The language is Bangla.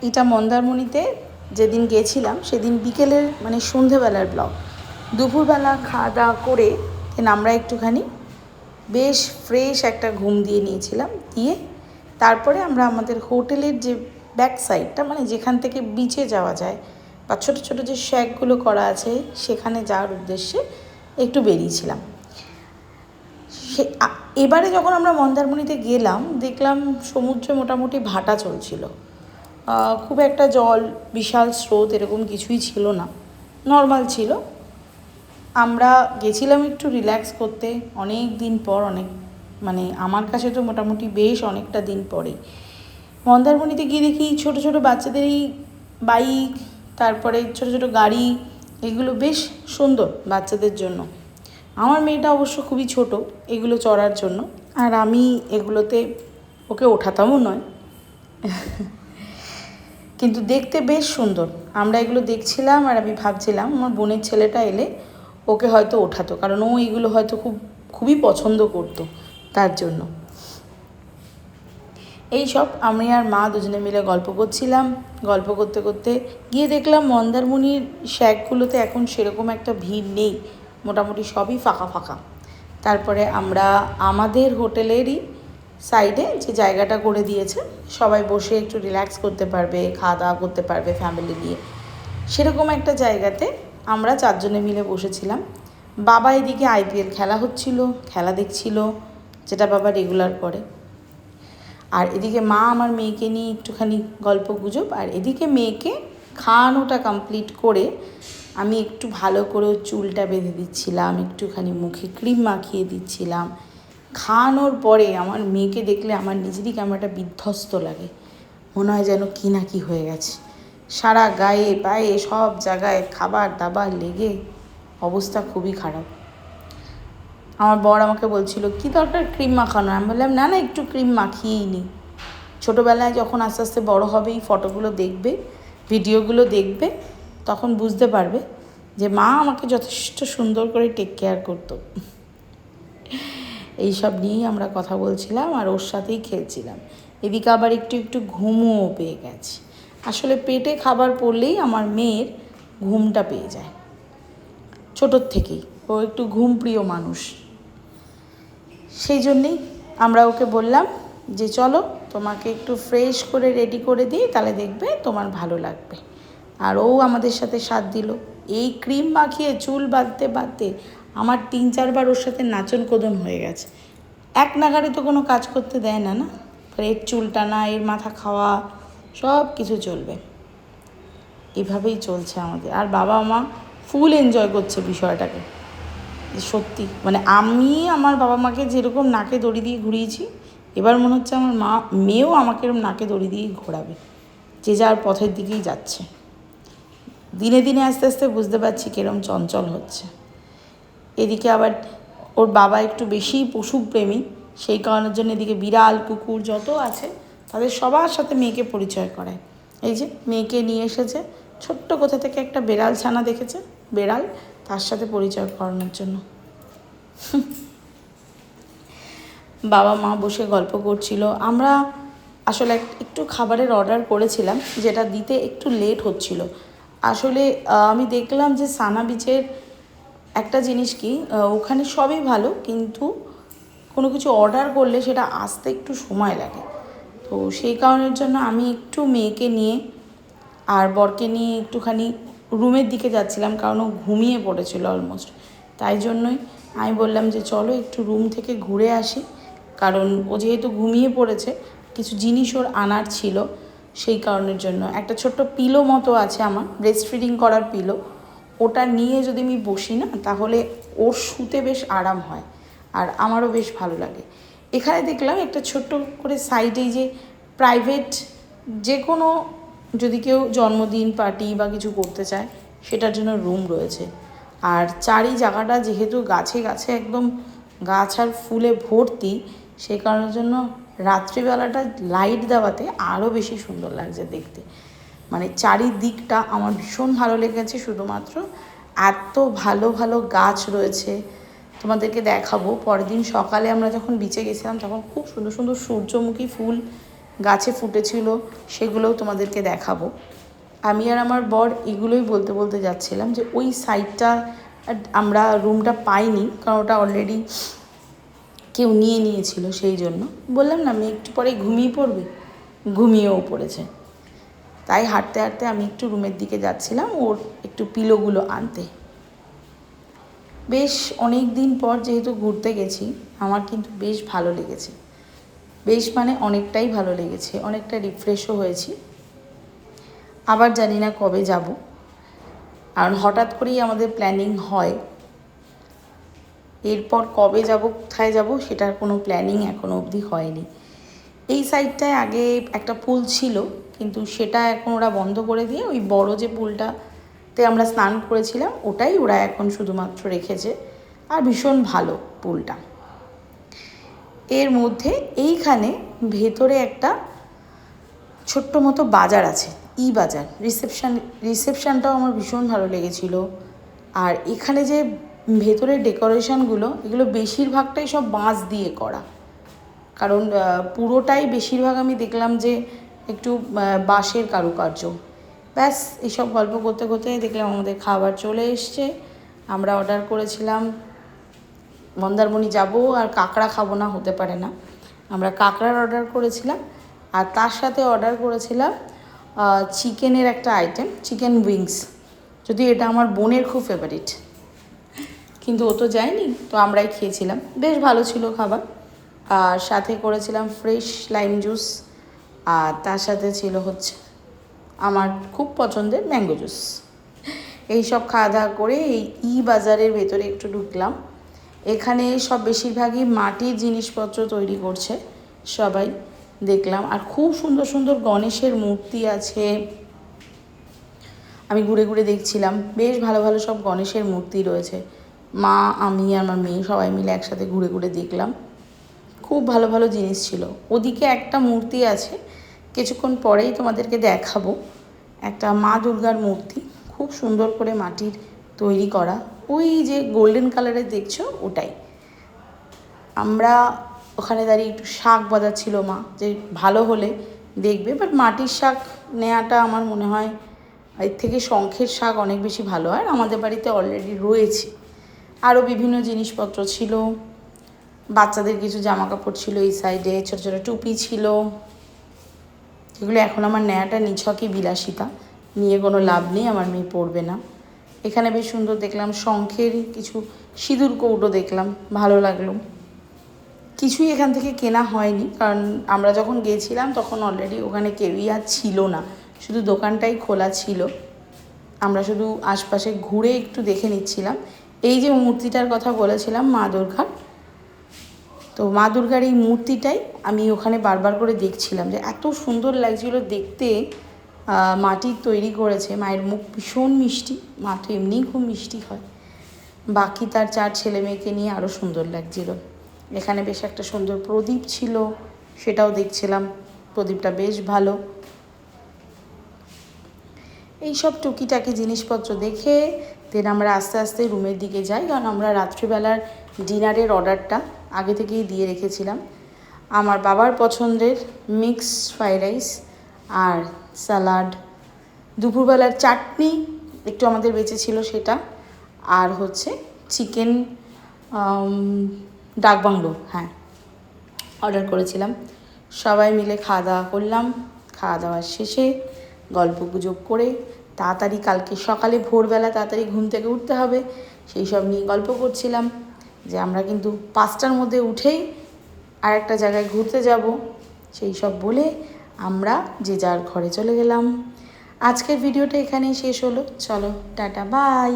এটা মন্দারমণিতে যেদিন গেছিলাম সেদিন বিকেলের মানে সন্ধেবেলার ব্লগ। দুপুরবেলা খাওয়া দাওয়া করে দেন আমরা একটুখানি বেশ ফ্রেশ একটা ঘুম দিয়ে নিয়েছিলাম, দিয়ে তারপরে আমরা আমাদের হোটেলের যে ব্যাক সাইডটা মানে যেখান থেকে বিচে যাওয়া যায় বা ছোটো ছোটো যে শ্যাকগুলো করা আছে সেখানে যাওয়ার উদ্দেশ্যে একটু বেরিয়েছিলাম। এবারে যখন আমরা মন্দারমণিতে গেলাম দেখলাম সমুদ্রে মোটামুটি ভাটা চলছিল, খুব একটা জল বিশাল স্রোত এরকম কিছুই ছিল না, নর্মাল ছিল। আমরা গেছিলাম একটু রিল্যাক্স করতে, অনেক দিন পর, অনেক মানে আমার কাছে তো মোটামুটি বেশ অনেকটা দিন পরেই মন্দারমণিতে গিয়ে দেখি ছোটো ছোটো বাচ্চাদেরই বাইক, তারপরে ছোটো ছোটো গাড়ি, এগুলো বেশ সুন্দর বাচ্চাদের জন্য। আমার মেয়েটা অবশ্য খুবই ছোট এগুলো চড়ার জন্য, আর আমি এগুলোতে ওকে ওঠাতামও নয় কিন্তু দেখতে বেশ সুন্দর। আমরা এগুলো দেখছিলাম আর আমি ভাবছিলাম আমার বোনের ছেলেটা এলে ওকে হয়তো ওঠাতো, কারণ ও এগুলো হয়তো খুবই পছন্দ করতো, তার জন্য। এই সব আমি আর মা দুজনে মিলে গল্প করছিলাম। গল্প করতে করতে গিয়ে দেখলাম মন্দারমণির শ্যাকগুলোতে এখন সেরকম একটা ভিড় নেই, মোটামুটি সবই ফাঁকা ফাঁকা। তারপরে আমরা আমাদের হোটেলেরই সাইডে যে জায়গাটা করে দিয়েছে সবাই বসে একটু রিল্যাক্স করতে পারবে, খাওয়া দাওয়া করতে পারবে ফ্যামিলি নিয়ে, সেরকম একটা জায়গাতে আমরা চারজনে মিলে বসেছিলাম। বাবা এদিকে IPL খেলা হচ্ছিল, খেলা দেখছিল, যেটা বাবা রেগুলার করে। আর এদিকে মা আমার মেয়েকে নিয়ে একটুখানি গল্প গুজব, আর এদিকে মেয়েকে খাওয়ানোটা কমপ্লিট করে আমি একটু ভালো করে চুলটা বেঁধে দিচ্ছিলাম, একটুখানি মুখে ক্রিম মাখিয়ে দিচ্ছিলাম। খাওয়ানোর পরে আমার মেয়েকে দেখলে আমার নিজেরই কেমন একটা বিধ্বস্ত লাগে, মনে হয় যেন কী না কী হয়ে গেছে। সারা গায়ে পায়ে সব জায়গায় খাবার দাবার লেগে অবস্থা খুবই খারাপ। আমার বর আমাকে বলছিল কী দরকার ক্রিম মাখানো, আমি বললাম না না একটু ক্রিম মাখিয়েই নিই। ছোটোবেলায় যখন আস্তে আস্তে বড়ো হবে, এই ফটোগুলো দেখবে, ভিডিওগুলো দেখবে, তখন বুঝতে পারবে যে মা আমাকে যথেষ্ট সুন্দর করে টেক কেয়ার করতো। এইসব নিয়েই আমরা কথা বলছিলাম আর ওর সাথেই খেলছিলাম। এদিকে আবার একটু একটু ঘুমও পেয়ে গেছে। আসলে পেটে খাবার পড়লেই আমার মেয়ের ঘুমটা পেয়ে যায় ছোটোর থেকেই, ও একটু ঘুমপ্রিয় মানুষ। সেই জন্যেই আমরা ওকে বললাম যে চলো তোমাকে একটু ফ্রেশ করে রেডি করে দিই, তাহলে দেখবে তোমার ভালো লাগবে। আর ও আমাদের সাথে সাথ দিল। এই ক্রিম মাখিয়ে চুল বাঁধতে বাঁধতে আমার 3-4 বার ওর সাথে নাচন কোদন হয়ে গেছে। এক নাগারে তো কোনো কাজ করতে দেয় না, না এর চুল টানা, এর মাথা খাওয়া, সব কিছু চলবে। এভাবেই চলছে আমাদের। আর বাবা মা ফুল এনজয় করছে বিষয়টাকে। সত্যি মানে আমি আমার বাবা মাকে যেরকম নাকে দড়ি দিয়ে ঘুরিয়েছি, এবার মনে হচ্ছে আমার মেয়েও আমাকে এরকম নাকে দড়ি দিয়েই ঘোরাবে। যে যার পথের দিকেই যাচ্ছে। দিনে দিনে আস্তে আস্তে বুঝতে পারছি কিরম চঞ্চল হচ্ছে। এদিকে আবার ওর বাবা একটু বেশি পশুপ্রেমী, সেই কারণের জন্য এদিকে বিড়াল কুকুর যত আছে তাদের সবার সাথে মেয়েকে পরিচয় করায়। এই যে মেয়েকে নিয়ে এসেছে, ছোট্ট কোথা থেকে একটা বেড়াল ছানা দেখেছে, বেড়াল, তার সাথে পরিচয় করানোর জন্য। বাবা মা বসে গল্প করছিল। আমরা আসলে একটু খাবারের অর্ডার করেছিলাম, যেটা দিতে একটু লেট হচ্ছিল। আসলে আমি দেখলাম যে সানা বিচের একটা জিনিস কি, ওখানে সবই ভালো, কিন্তু কোনো কিছু অর্ডার করলে সেটা আসতে একটু সময় লাগে। তো সেই কারণের জন্য আমি একটু মেয়েকে নিয়ে আর বরকে নিয়ে একটুখানি রুমের দিকে যাচ্ছিলাম, কারণ ও ঘুমিয়ে পড়েছিল অলমোস্ট। তাই জন্যই আমি বললাম যে চলো একটু রুম থেকে ঘুরে আসি, কারণ ও যেহেতু ঘুমিয়ে পড়েছে, কিছু জিনিস ওর আনার ছিল। সেই কারণের জন্য একটা ছোট্ট পিলো মতো আছে আমার, ব্রেস্ট ফিডিং করার পিলো, ওটা নিয়ে যদি আমি বসি না তাহলে ওর শুতে বেশ আরাম হয় আর আমারও বেশ ভালো লাগে। এখানে দেখলাম একটা ছোট্ট করে সাইডেই যে প্রাইভেট যে কোনো যদি কেউ জন্মদিন পার্টি বা কিছু করতে চায় সেটার জন্য রুম রয়েছে। আর চারি জায়গাটা যেহেতু গাছে গাছে একদম গাছ আর ফুলে ভর্তি, সেই কারণের জন্য রাত্রিবেলাটা লাইট দেওয়াতে আরও বেশি সুন্দর লাগছে দেখতে। মানে চারিদিকটা আমার ভীষণ ভালো লেগেছে। শুধুমাত্র এত ভালো ভালো গাছ রয়েছে, তোমাদেরকে দেখাবো। পরের দিন সকালে আমরা যখন বিচে গেছিলাম তখন খুব সুন্দর সুন্দর সূর্যমুখী ফুল গাছে ফুটেছিল সেগুলোও তোমাদেরকে দেখাবো। আমি আর আমার বর এগুলোই বলতে বলতে যাচ্ছিলাম যে ওই সাইডটা আমরা রুমটা পাইনি, কারণ ওটা অলরেডি কেউ নিয়ে নিয়েছিল, সেই জন্য বললাম না আমি একটু পরে ঘুমিয়ে পড়বে, ঘুমিয়েও পড়েছে। তাই হাঁটতে হাঁটতে আমি একটু রুমের দিকে যাচ্ছিলাম ওর একটু পিলোগুলো আনতে। বেশ অনেক দিন পর যেহেতু ঘুরতে গেছি, আমার কিন্তু বেশ ভালো লেগেছে, বেশ মানে অনেকটাই ভালো লেগেছে, অনেকটা রিফ্রেশও হয়েছি। আবার জানি না কবে যাব, কারণ হঠাৎ করেই আমাদের প্ল্যানিং হয়। এরপর কবে যাব, কোথায় যাব, সেটার কোনো প্ল্যানিং এখনও অবধি হয়নি। এই সাইডটায় আগে একটা পুল ছিল, কিন্তু সেটা এখন ওরা বন্ধ করে দিয়ে ওই বড় যে পুলটাতে আমরা স্নান করেছিলাম ওটাই ওরা এখন শুধুমাত্র রেখেছে। আর ভীষণ ভালো পুলটা। এর মধ্যে এইখানে ভেতরে একটা ছোট্ট মতো বাজার আছে, বাজার। রিসেপশানটাও আমার ভীষণ ভালো লেগেছিলো। আর এখানে যে ভেতরের ডেকোরেশনগুলো, এগুলো বেশিরভাগটাই সব বাঁশ দিয়ে করা, কারণ পুরোটাই বেশিরভাগ আমি দেখলাম যে একটু বাঁশের কারুকার্য। ব্যাস এইসব গল্প করতে করতে দেখলাম আমাদের খাবার চলে এসছে। আমরা অর্ডার করেছিলাম, মন্দারমণি যাব আর কাঁকড়া খাবো না, হতে পারে না। আমরা কাঁকড়ার অর্ডার করেছিলাম, আর তার সাথে অর্ডার করেছিলাম চিকেনের একটা আইটেম, চিকেন উইংস। যদি এটা আমার বোনের খুব ফেভারিট, কিন্তু ও তো যায়নি, তো আমরাই খেয়েছিলাম, বেশ ভালো ছিল খাবার। আর সাথে করেছিলাম ফ্রেশ লাইম জুস, আর তার সাথে ছিল হচ্ছে আমার খুব পছন্দের ম্যাঙ্গো জুস। এইসব খাওয়া দাওয়া করে এই বাজারের ভেতরে একটু ঢুকলাম। এখানে সব বেশিরভাগই মাটির জিনিসপত্র তৈরি করছে সবাই, দেখলাম। আর খুব সুন্দর সুন্দর গণেশের মূর্তি আছে, আমি ঘুরে ঘুরে দেখছিলাম। বেশ ভালো ভালো সব গণেশের মূর্তি রয়েছে। মা, আমি আর আমার মেয়ে সবাই মিলে একসাথে ঘুরে ঘুরে দেখলাম। খুব ভালো ভালো জিনিস ছিল। ওদিকে একটা মূর্তি আছে, কিছুক্ষণ পরেই তোমাদেরকে দেখাবো, একটা মা দুর্গার মূর্তি, খুব সুন্দর করে মাটির তৈরি করা। ওই যে গোল্ডেন কালারের দেখছো ওটাই। আমরা ওখানে দাঁড়িয়ে একটু শাক বাজাচ্ছিল মা, যে ভালো হলে দেখবে, বাট মাটির শাক নেওয়াটা আমার মনে হয় এর থেকে শঙ্খের শাক অনেক বেশি ভালো হয়। আমাদের বাড়িতে অলরেডি রয়েছে। আরও বিভিন্ন জিনিসপত্র ছিল, বাচ্চাদের কিছু জামা কাপড় ছিল এই সাইডে, ছোটো ছোটো টুপি ছিল, যেগুলো এখন আমার নেওয়াটা নিছকই বিলাসিতা, নিয়ে কোনো লাভ নেই, আমার মেয়ে পরবে না। এখানে বেশ সুন্দর দেখলাম শঙ্খের কিছু সিঁদুর কৌটো, দেখলাম ভালো লাগলো। কিছুই এখান থেকে কেনা হয়নি, কারণ আমরা যখন গিয়েছিলাম তখন অলরেডি ওখানে কেউই আর ছিল না, শুধু দোকানটাই খোলা ছিল। আমরা শুধু আশপাশে ঘুরে একটু দেখে নিচ্ছিলাম। এই যে মূর্তিটার কথা বলেছিলাম মা দুর্গার, তো মা দুর্গার এই মূর্তিটাই আমি ওখানে বারবার করে দেখছিলাম, যে এত সুন্দর লাগছিল দেখতে। মাটির তৈরি করেছে, মায়ের মুখ ভীষণ মিষ্টি, মা তো এমনিই খুব মিষ্টি হয়। বাকি তার 4 ছেলে মেয়েকে নিয়ে আরও সুন্দর লাগছিল। এখানে বেশ একটা সুন্দর প্রদীপ ছিল, সেটাও দেখছিলাম, প্রদীপটা বেশ ভালো। এইসব টুকিটাকি জিনিসপত্র দেখে দেন আমরা আস্তে আস্তে রুমের দিকে যাই, কারণ আমরা রাত্রিবেলার ডিনারের অর্ডারটা আগে থেকেই দিয়ে রেখেছিলাম। আমার বাবার পছন্দের মিক্সড ফ্রাইড রাইস আর স্যালাড, দুপুরবেলার চাটনি একটু আমাদের বেঁচে ছিল সেটা, আর হচ্ছে চিকেন ডাক বাংলো, হ্যাঁ, অর্ডার করেছিলাম। সবাই মিলে খাওয়া দাওয়া করলাম। খাওয়া দাওয়ার শেষে গল্প গুজব করে তাড়াতাড়ি কালকে সকালে ভোরবেলা তাড়াতাড়ি ঘুম থেকে উঠতে হবে, সেই সব নিয়ে গল্প করছিলাম, যে আমরা কিন্তু 5টার মধ্যে উঠেই আর একটা জায়গায় ঘুরতে যাব। সেই সব বলে আমরা যে যার ঘরে চলে গেলাম। আজকের ভিডিওটা এখানেই শেষ হলো। চলো টাটা, বাই।